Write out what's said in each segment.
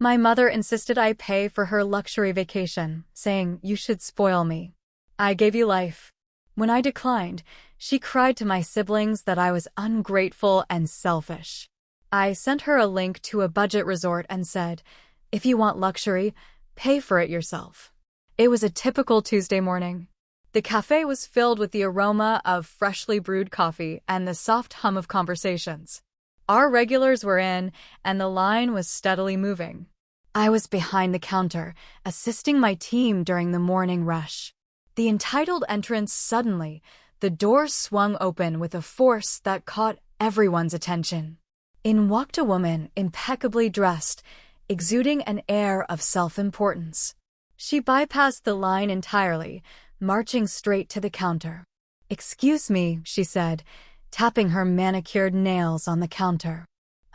My mother insisted I pay for her luxury vacation, saying, "You should spoil me. I gave you life." When I declined, she cried to my siblings that I was ungrateful and selfish. I sent her a link to a budget resort and said, "If you want luxury, pay for it yourself." It was a typical Tuesday morning. The cafe was filled with the aroma of freshly brewed coffee and the soft hum of conversations. Our regulars were in, and the line was steadily moving. I was behind the counter, assisting my team during the morning rush. The entitled entrance suddenly, the door swung open with a force that caught everyone's attention. In walked a woman, impeccably dressed, exuding an air of self-importance. She bypassed the line entirely, marching straight to the counter. "Excuse me," she said, tapping her manicured nails on the counter.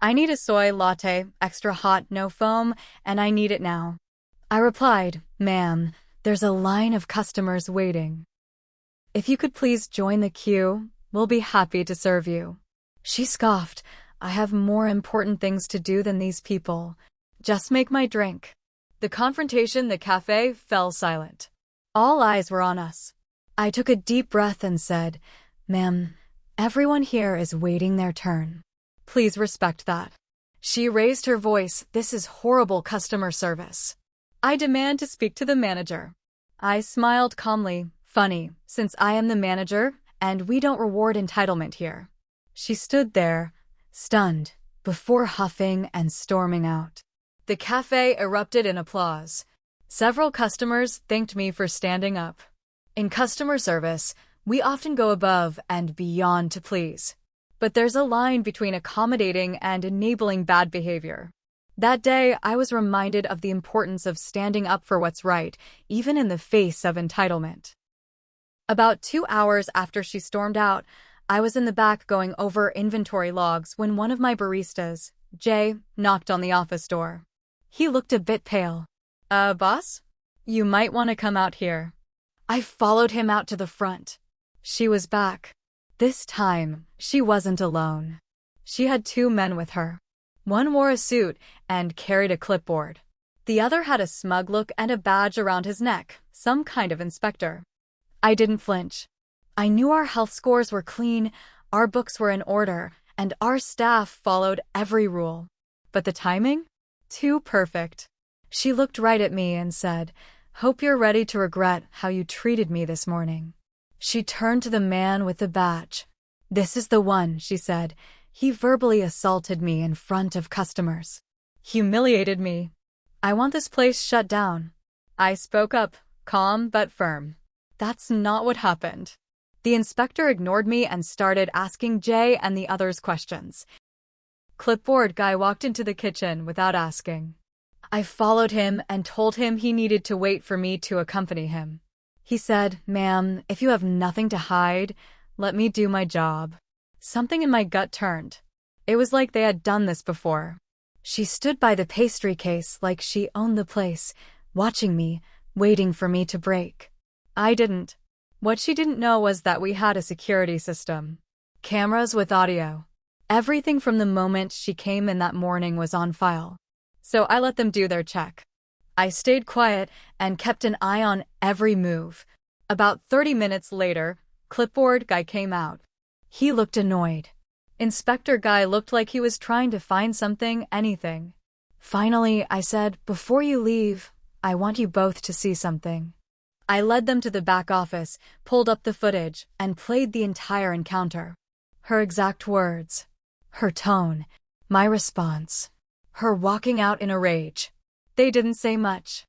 "I need a soy latte, extra hot, no foam, and I need it now." I replied, "Ma'am, there's a line of customers waiting. If you could please join the queue, we'll be happy to serve you." She scoffed, "I have more important things to do than these people. Just make my drink." The confrontation, the cafe fell silent. All eyes were on us. I took a deep breath and said, "Ma'am, everyone here is waiting their turn. Please respect that." She raised her voice, "This is horrible customer service. I demand to speak to the manager." I smiled calmly, "Funny, since I am the manager, and we don't reward entitlement here." She stood there, stunned, before huffing and storming out. The cafe erupted in applause. Several customers thanked me for standing up. In customer service, we often go above and beyond to please. But there's a line between accommodating and enabling bad behavior. That day, I was reminded of the importance of standing up for what's right, even in the face of entitlement. About 2 hours after she stormed out, I was in the back going over inventory logs when one of my baristas, Jay, knocked on the office door. He looked a bit pale. Boss? You might want to come out here." I followed him out to the front. She was back. This time, she wasn't alone. She had 2 men with her. One wore a suit and carried a clipboard. The other had a smug look and a badge around his neck, some kind of inspector. I didn't flinch. I knew our health scores were clean, our books were in order, and our staff followed every rule. But the timing? Too perfect. She looked right at me and said, "Hope you're ready to regret how you treated me this morning." She turned to the man with the badge. "This is the one," she said. "He verbally assaulted me in front of customers. Humiliated me. I want this place shut down." I spoke up, calm but firm. "That's not what happened." The inspector ignored me and started asking Jay and the others questions. Clipboard guy walked into the kitchen without asking. I followed him and told him he needed to wait for me to accompany him. He said, "Ma'am, if you have nothing to hide, let me do my job." Something in my gut turned. It was like they had done this before. She stood by the pastry case like she owned the place, watching me, waiting for me to break. I didn't. What she didn't know was that we had a security system. Cameras with audio. Everything from the moment she came in that morning was on file. So I let them do their check. I stayed quiet and kept an eye on every move. About 30 minutes later, clipboard guy came out. He looked annoyed. Inspector guy looked like he was trying to find something, anything. Finally, I said, "Before you leave, I want you both to see something." I led them to the back office, pulled up the footage, and played the entire encounter. Her exact words, her tone, my response, her walking out in a rage. They didn't say much.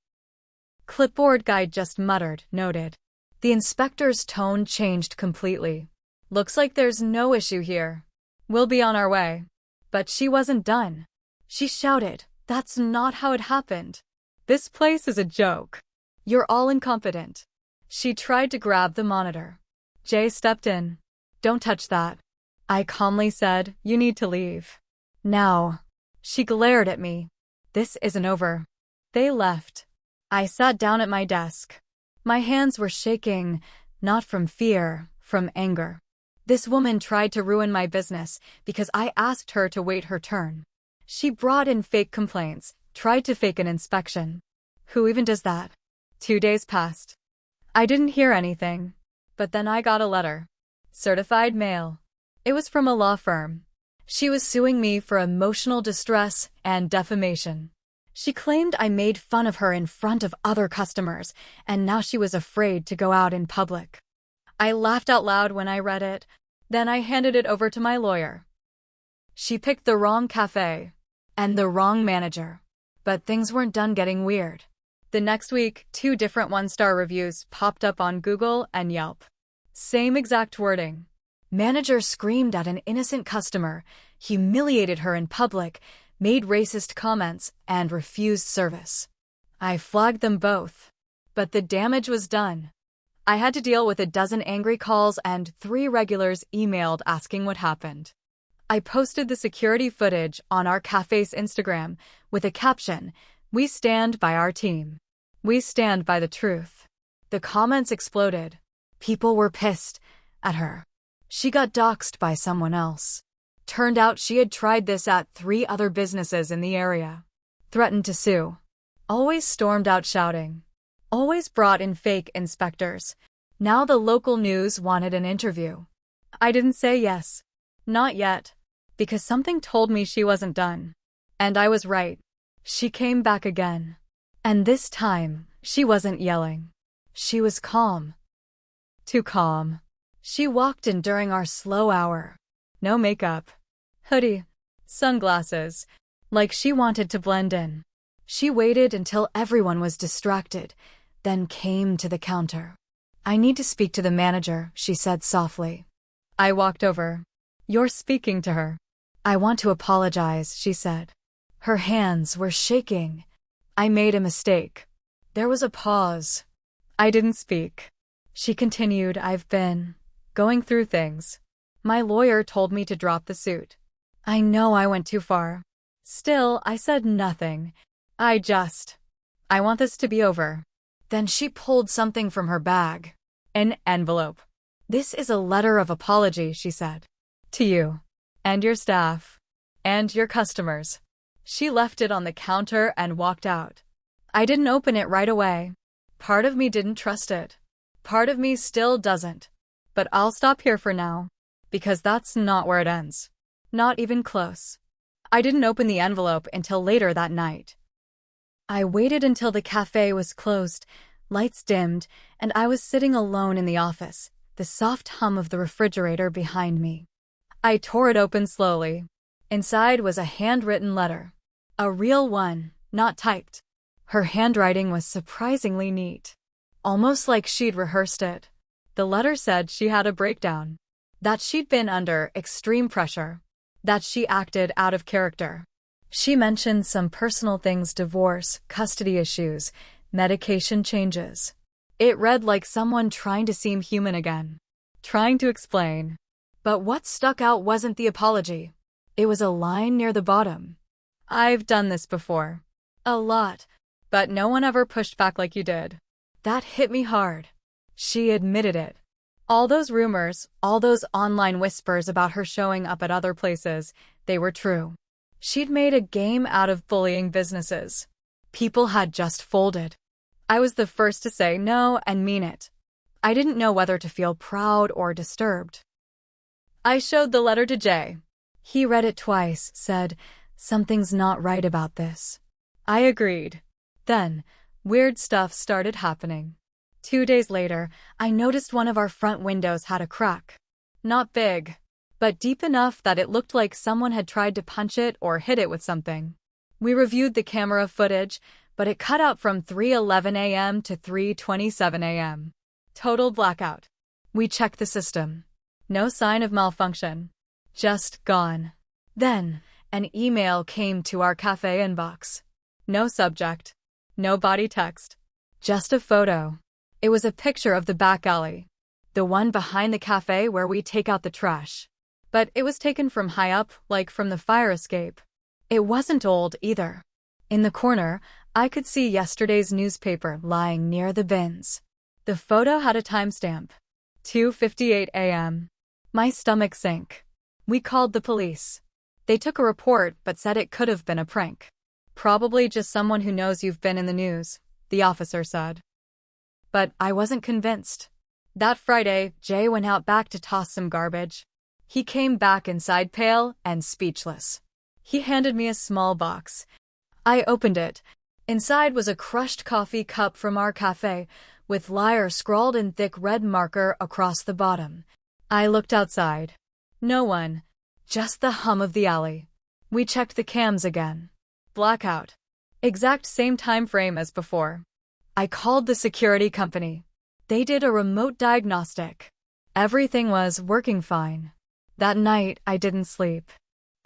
Clipboard guy just muttered, noted. The inspector's tone changed completely. "Looks like there's no issue here. We'll be on our way." But she wasn't done. She shouted, "That's not how it happened. This place is a joke. You're all incompetent." She tried to grab the monitor. Jay stepped in. "Don't touch that." I calmly said, "You need to leave. Now." She glared at me. "This isn't over." They left. I sat down at my desk. My hands were shaking, not from fear, from anger. This woman tried to ruin my business because I asked her to wait her turn. She brought in fake complaints, Tried to fake an inspection. Who even does that? 2 days passed. I didn't hear anything. But then I got a letter. Certified mail. It was from a law firm. She was suing me for emotional distress and defamation. She claimed I made fun of her in front of other customers, and now she was afraid to go out in public. I laughed out loud when I read it. Then I handed it over to my lawyer. She picked the wrong cafe and the wrong manager. But things weren't done getting weird. The next week, 2 different 1-star reviews popped up on Google and Yelp. Same exact wording. Manager screamed at an innocent customer, humiliated her in public, made racist comments, and refused service. I flagged them both. But the damage was done. I had to deal with a dozen angry calls and 3 regulars emailed asking what happened. I posted the security footage on our cafe's Instagram with a caption, "We stand by our team. We stand by the truth." The comments exploded. People were pissed at her. She got doxxed by someone else. Turned out she had tried this at 3 other businesses in the area. Threatened to sue. Always stormed out shouting. Always brought in fake inspectors. Now the local news wanted an interview. I didn't say yes. Not yet. Because something told me she wasn't done. And I was right. She came back again. And this time, she wasn't yelling. She was calm. Too calm. She walked in during our slow hour. No makeup. Hoodie. Sunglasses. Like she wanted to blend in. She waited until everyone was distracted, then came to the counter. "I need to speak to the manager," she said softly. I walked over. "You're speaking to her." "I want to apologize," she said. Her hands were shaking. "I made a mistake." There was a pause. I didn't speak. She continued, "I've been going through things. My lawyer told me to drop the suit. I know I went too far." Still, I said nothing. I want this to be over." Then she pulled something from her bag. An envelope. "This is a letter of apology," she said. "To you. And your staff. And your customers." She left it on the counter and walked out. I didn't open it right away. Part of me didn't trust it. Part of me still doesn't. But I'll stop here for now. Because that's not where it ends. Not even close. I didn't open the envelope until later that night. I waited until the cafe was closed, lights dimmed, and I was sitting alone in the office, the soft hum of the refrigerator behind me. I tore it open slowly. Inside was a handwritten letter. A real one, not typed. Her handwriting was surprisingly neat. Almost like she'd rehearsed it. The letter said she had a breakdown. That she'd been under extreme pressure. That she acted out of character. She mentioned some personal things: divorce, custody issues, medication changes. It read like someone trying to seem human again. Trying to explain. But what stuck out wasn't the apology. It was a line near the bottom. "I've done this before. A lot. But no one ever pushed back like you did." That hit me hard. She admitted it. All those rumors, all those online whispers about her showing up at other places, they were true. She'd made a game out of bullying businesses. People had just folded. I was the first to say no and mean it. I didn't know whether to feel proud or disturbed. I showed the letter to Jay. He read it twice, said, "Something's not right about this." I agreed. Then, weird stuff started happening. 2 days later, I noticed one of our front windows had a crack. Not big, but deep enough that it looked like someone had tried to punch it or hit it with something. We reviewed the camera footage, but it cut out from 3:11 a.m. to 3:27 a.m. Total blackout. We checked the system. No sign of malfunction. Just gone. Then, an email came to our cafe inbox. No subject. No body text. Just a photo. It was a picture of the back alley. The one behind the cafe where we take out the trash. But it was taken from high up, like from the fire escape. It wasn't old either. In the corner, I could see yesterday's newspaper lying near the bins. The photo had a timestamp. 2:58 a.m. My stomach sank. We called the police. They took a report but said it could have been a prank. Probably just someone who knows you've been in the news, the officer said. But I wasn't convinced. That Friday, Jay went out back to toss some garbage. He came back inside pale and speechless. He handed me a small box. I opened it. Inside was a crushed coffee cup from our cafe, with liar scrawled in thick red marker across the bottom. I looked outside. No one. Just the hum of the alley. We checked the cams again. Blackout. Exact same time frame as before. I called the security company. They did a remote diagnostic. Everything was working fine. That night, I didn't sleep.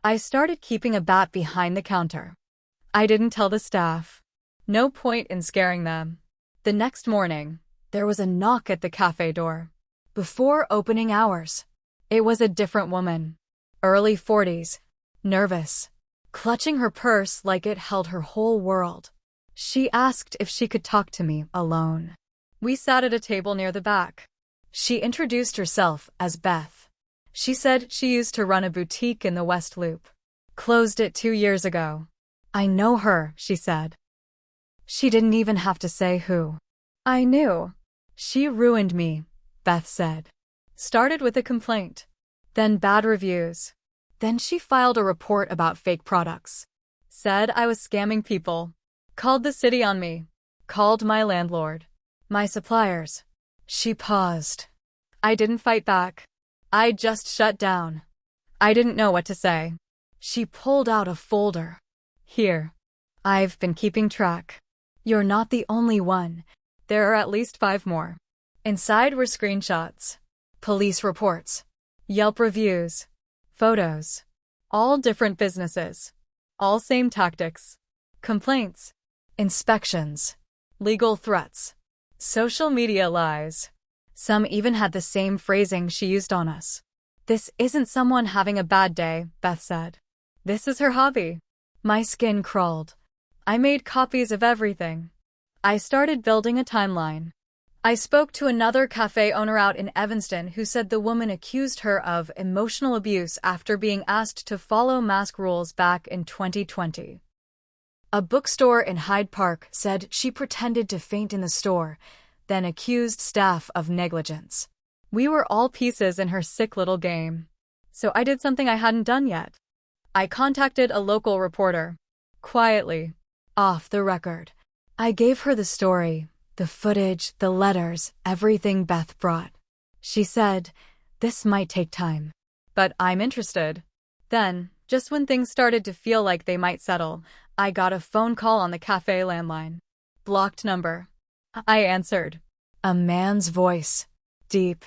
I started keeping a bat behind the counter. I didn't tell the staff. No point in scaring them. The next morning, there was a knock at the cafe door. Before opening hours. It was a different woman. Early 40s. Nervous. Clutching her purse like it held her whole world. She asked if she could talk to me alone. We sat at a table near the back. She introduced herself as Beth. She said she used to run a boutique in the West Loop. Closed it 2 years ago. I know her, she said. She didn't even have to say who. I knew. She ruined me, Beth said. Started with a complaint. Then bad reviews. Then she filed a report about fake products. Said I was scamming people. Called the city on me. Called my landlord. My suppliers. She paused. I didn't fight back. I just shut down. I didn't know what to say. She pulled out a folder. Here. I've been keeping track. You're not the only one. There are at least 5 more. Inside were screenshots. Police reports. Yelp reviews. Photos. All different businesses. All same tactics. Complaints. Inspections. Legal threats. Social media lies. Some even had the same phrasing she used on us. This isn't someone having a bad day, Beth said. This is her hobby. My skin crawled. I made copies of everything. I started building a timeline. I spoke to another cafe owner out in Evanston who said the woman accused her of emotional abuse after being asked to follow mask rules back in 2020. A bookstore in Hyde Park said she pretended to faint in the store, then accused staff of negligence. We were all pieces in her sick little game. So I did something I hadn't done yet. I contacted a local reporter. Quietly. Off the record. I gave her the story, the footage, the letters, everything Beth brought. She said, this might take time. But I'm interested. Then, just when things started to feel like they might settle, I got a phone call on the cafe landline. Blocked number. I answered. A man's voice. Deep.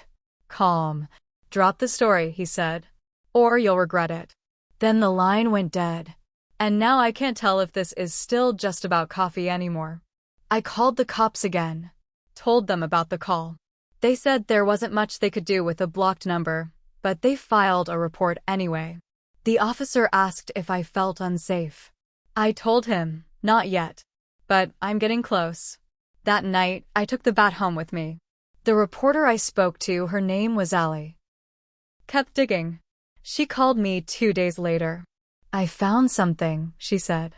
Calm. Drop the story, he said. Or you'll regret it. Then the line went dead. And now I can't tell if this is still just about coffee anymore. I called the cops again. Told them about the call. They said there wasn't much they could do with a blocked number, but they filed a report anyway. The officer asked if I felt unsafe. I told him, not yet. But I'm getting close. That night, I took the bat home with me. The reporter I spoke to, her name was Allie. Kept digging. She called me 2 days later. I found something, she said.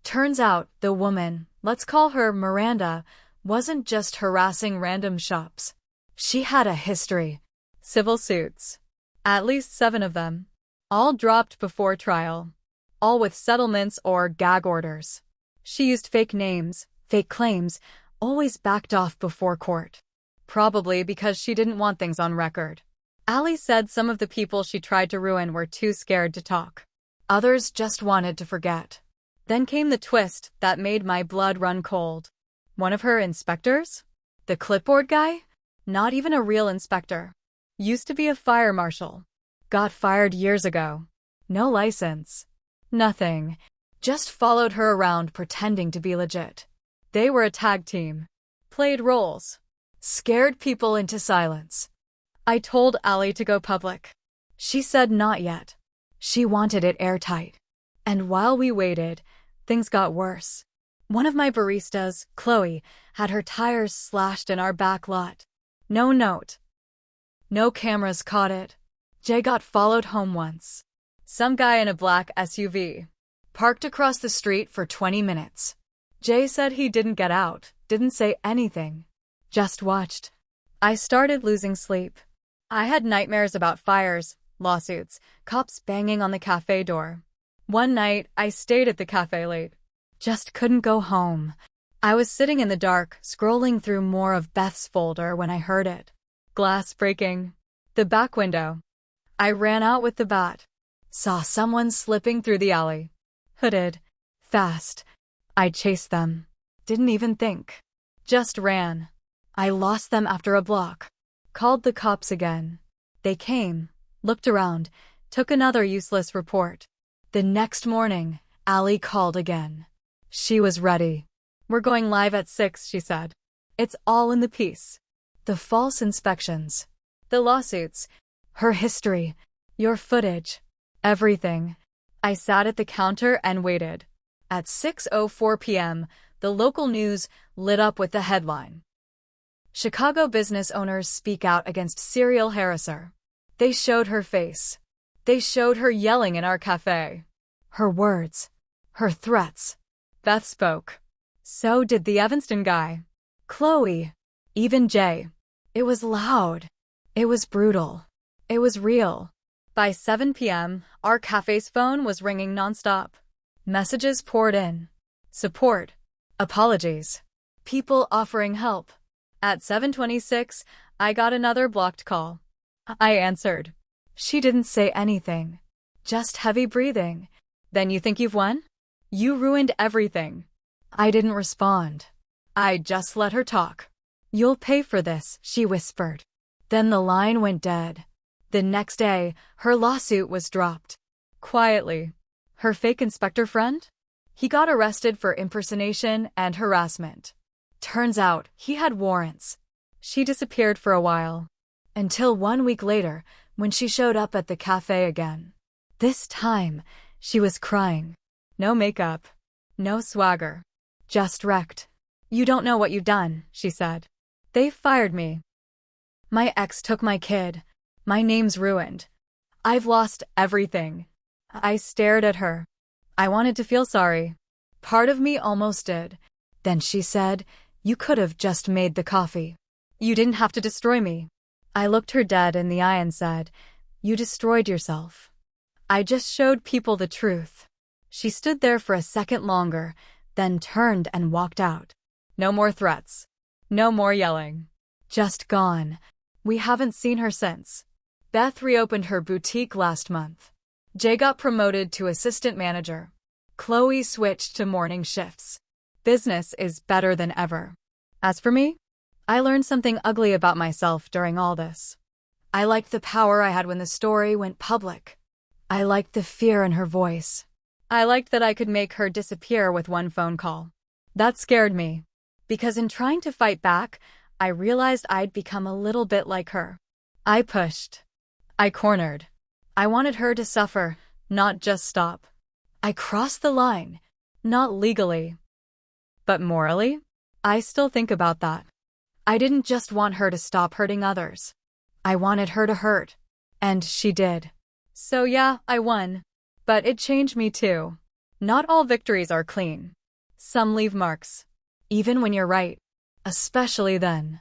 Turns out, the woman, let's call her Miranda, wasn't just harassing random shops. She had a history. Civil suits. At least 7 of them. All dropped before trial. All with settlements or gag orders. She used fake names, fake claims, always backed off before court. Probably because she didn't want things on record. Allie said some of the people she tried to ruin were too scared to talk. Others just wanted to forget. Then came the twist that made my blood run cold. One of her inspectors? The clipboard guy? Not even a real inspector. Used to be a fire marshal. Got fired years ago. No license. Nothing. Just followed her around pretending to be legit. They were a tag team. Played roles. Scared people into silence. I told Allie to go public. She said not yet. She wanted it airtight. And while we waited, things got worse. One of my baristas, Chloe, had her tires slashed in our back lot. No note. No cameras caught it. Jay got followed home once. Some guy in a black SUV. Parked across the street for 20 minutes. Jay said he didn't get out, didn't say anything. Just watched. I started losing sleep. I had nightmares about fires, lawsuits, cops banging on the cafe door. One night, I stayed at the cafe late. Just couldn't go home. I was sitting in the dark, scrolling through more of Beth's folder when I heard it. Glass breaking. The back window. I ran out with the bat. Saw someone slipping through the alley. Hooded. Fast. I chased them. Didn't even think. Just ran. I lost them after a block. Called the cops again. They came, looked around, took another useless report. The next morning, Allie called again. She was ready. We're going live at 6, she said. It's all in the piece. The false inspections. The lawsuits. Her history. Your footage. Everything. I sat at the counter and waited. At 6:04 p.m., the local news lit up with the headline. Chicago business owners speak out against serial harasser. They showed her face. They showed her yelling in our cafe. Her words. Her threats. Beth spoke. So did the Evanston guy. Chloe. Even Jay. It was loud. It was brutal. It was real. By 7 p.m., our cafe's phone was ringing nonstop. Messages poured in. Support. Apologies. People offering help. At 7:26, I got another blocked call. I answered. She didn't say anything. Just heavy breathing. Then you think you've won? You ruined everything. I didn't respond. I just let her talk. You'll pay for this, she whispered. Then the line went dead. The next day, her lawsuit was dropped. Quietly. Her fake inspector friend? He got arrested for impersonation and harassment. Turns out, he had warrants. She disappeared for a while. Until 1 week later, when she showed up at the cafe again. This time, she was crying. No makeup. No swagger. Just wrecked. You don't know what you've done, she said. They fired me. My ex took my kid. My name's ruined. I've lost everything. I stared at her. I wanted to feel sorry. Part of me almost did. Then she said, you could have just made the coffee. You didn't have to destroy me. I looked her dead in the eye and said, you destroyed yourself. I just showed people the truth. She stood there for a second longer, then turned and walked out. No more threats. No more yelling. Just gone. We haven't seen her since. Beth reopened her boutique last month. Jay got promoted to assistant manager. Chloe switched to morning shifts. Business is better than ever. As for me, I learned something ugly about myself during all this. I liked the power I had when the story went public. I liked the fear in her voice. I liked that I could make her disappear with one phone call. That scared me. Because in trying to fight back, I realized I'd become a little bit like her. I pushed. I cornered. I wanted her to suffer, not just stop. I crossed the line. Not legally. But morally? I still think about that. I didn't just want her to stop hurting others. I wanted her to hurt. And she did. So yeah, I won. But it changed me too. Not all victories are clean. Some leave marks. Even when you're right. Especially then.